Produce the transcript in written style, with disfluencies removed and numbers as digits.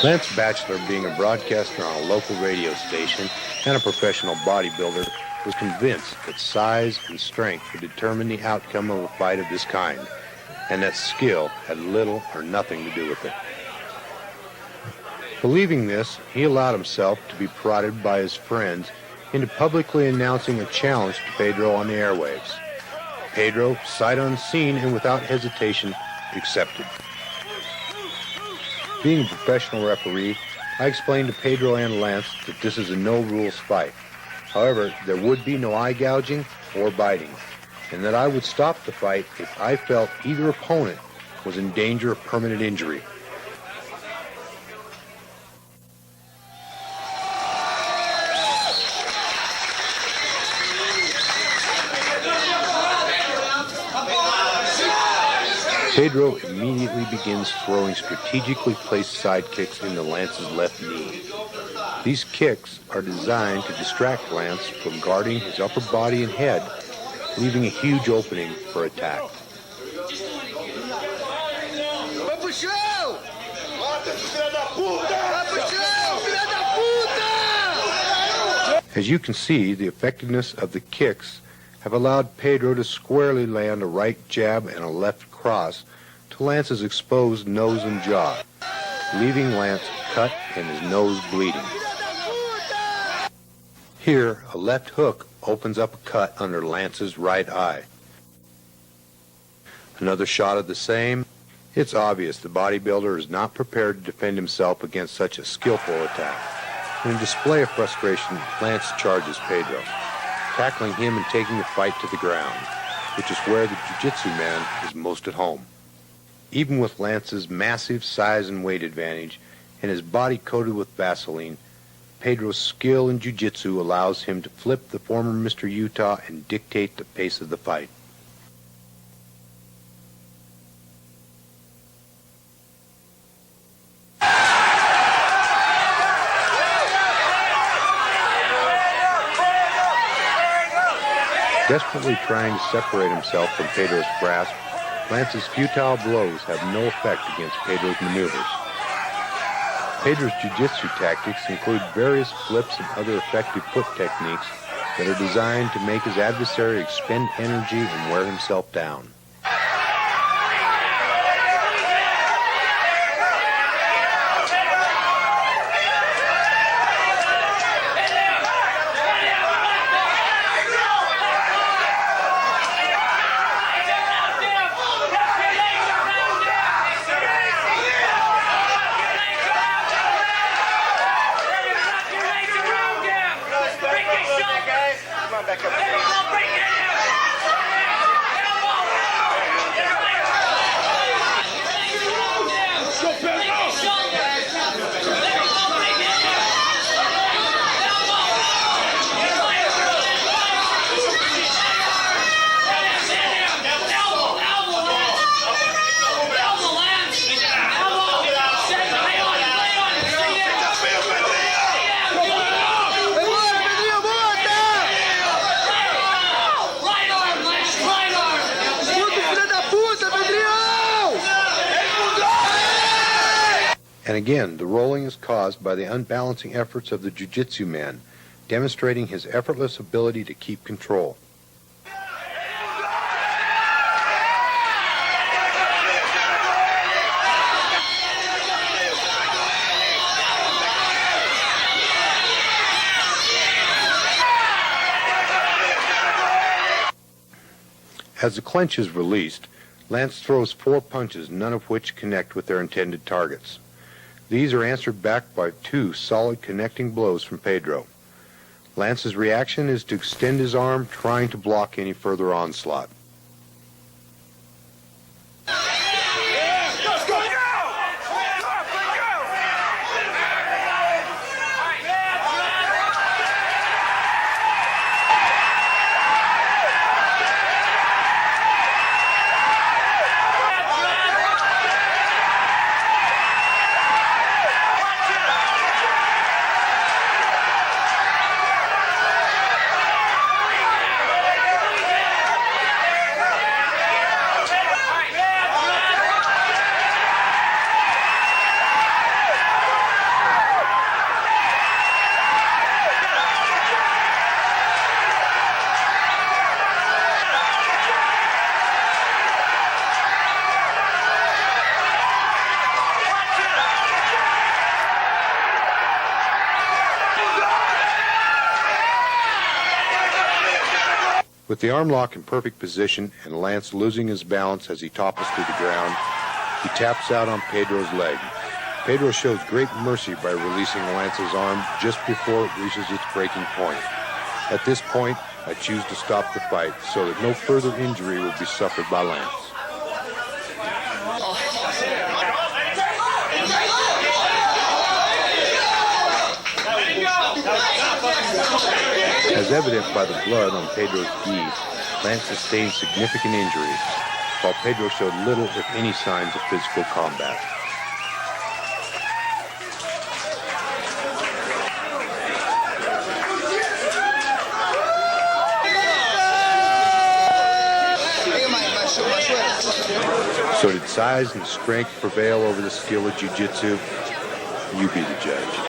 Lance Batchelor, being a broadcaster on a local radio station and a professional bodybuilder, was convinced that size and strength would determine the outcome of a fight of this kind, and that skill had little or nothing to do with it. Believing this, he allowed himself to be prodded by his friends into publicly announcing a challenge to Pedro on the airwaves. Pedro, sight unseen and without hesitation, accepted. Being a professional referee, I explained to Pedro and Lance that this is a no-rules fight. However, there would be no eye gouging or biting, and that I would stop the fight if I felt either opponent was in danger of permanent injury. Pedro immediately begins throwing strategically placed side kicks into Lance's left knee. These kicks are designed to distract Lance from guarding his upper body and head, leaving a huge opening for attack. As you can see, the effectiveness of the kicks have allowed Pedro to squarely land a right jab and a left cross to Lance's exposed nose and jaw, leaving Lance cut and his nose bleeding. Here, a left hook opens up a cut under Lance's right eye. Another shot of the same. It's obvious the bodybuilder is not prepared to defend himself against such a skillful attack. In a display of frustration, Lance charges Pedro, tackling him and taking the fight to the ground, which is where the jiu-jitsu man is most at home. Even with Lance's massive size and weight advantage and his body coated with Vaseline, Pedro's skill in jiu-jitsu allows him to flip the former Mr. Utah and dictate the pace of the fight. Desperately trying to separate himself from Pedro's grasp, Lance's futile blows have no effect against Pedro's maneuvers. Pedro's jiu-jitsu tactics include various flips and other effective foot techniques that are designed to make his adversary expend energy and wear himself down. And again, the rolling is caused by the unbalancing efforts of the jiu-jitsu man, demonstrating his effortless ability to keep control. As the clinch is released, Lance throws 4 punches, none of which connect with their intended targets. These are answered back by 2 solid connecting blows from Pedro. Lance's reaction is to extend his arm, trying to block any further onslaught. With the arm lock in perfect position and Lance losing his balance as he topples to the ground, he taps out on Pedro's leg. Pedro shows great mercy by releasing Lance's arm just before it reaches its breaking point. At this point, I choose to stop the fight so that no further injury will be suffered by Lance. As evident by the blood on Pedro's gi, Lance sustained significant injuries, while Pedro showed little, if any, signs of physical combat. So did size and strength prevail over the skill of jiu-jitsu? You be the judge.